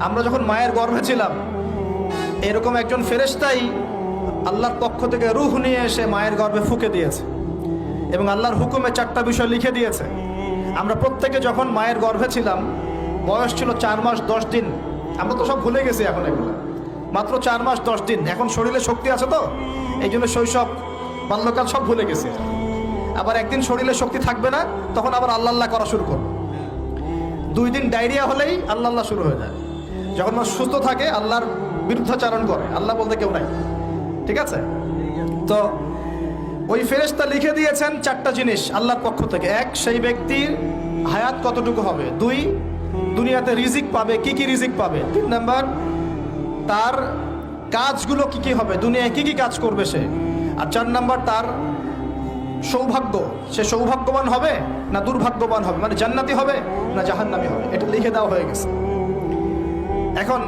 আমরা যখন মায়ের গর্ভে ছিলাম এরকম একজন ফেরেশতাই আল্লাহর পক্ষ থেকে রূহ নিয়ে এসে মায়ের গর্ভে ফুঁকে দিয়েছে এবং আল্লাহর হুকুমে 4টা বিষয় লিখে দিয়েছে। আমরা প্রত্যেকে যখন মায়ের গর্ভে ছিলাম বয়স ছিল 4 মাস 10 দিন। আমরা তো সব ভুলে গেছি এখন, এগুলো মাত্র 4 মাস 10 দিন। এখন শরীরে শক্তি আছে তো এই জন্য শৈশব বাল্যকাল সব ভুলে গেছি। আবার একদিন শরীরে শক্তি থাকবে না, তখন আবার আল্লাহ আল্লাহ করা শুরু করবে। 2 দিন ডায়রিয়া হলেই আল্লাহ আল্লাহ শুরু হয়ে যায়। যখন মানুষ সুস্থ থাকে আল্লাহর বিরুদ্ধাচারণ করে, আল্লাহ বলতে কেউ নাই। ঠিক আছে? তো ওই ফেরেশতা লিখে দিয়েছেন 4টা জিনিস আল্লাহর পক্ষ থেকে। 1, সেই ব্যক্তির হায়াত কতটুকু হবে। 2, দুনিয়াতে রিজিক পাবে, কি কি রিজিক পাবে। 3 নাম্বার, তার কাজগুলো কি কি হবে, দুনিয়ায় কি কি কাজ করবে সে। আর 4 নাম্বার, তার সৌভাগ্য, সে সৌভাগ্যবান হবে না দুর্ভাগ্যবান হবে, মানে জান্নাতি হবে না জাহান্নামী হবে। এটা লিখে দেওয়া হয়ে গেছে। এখন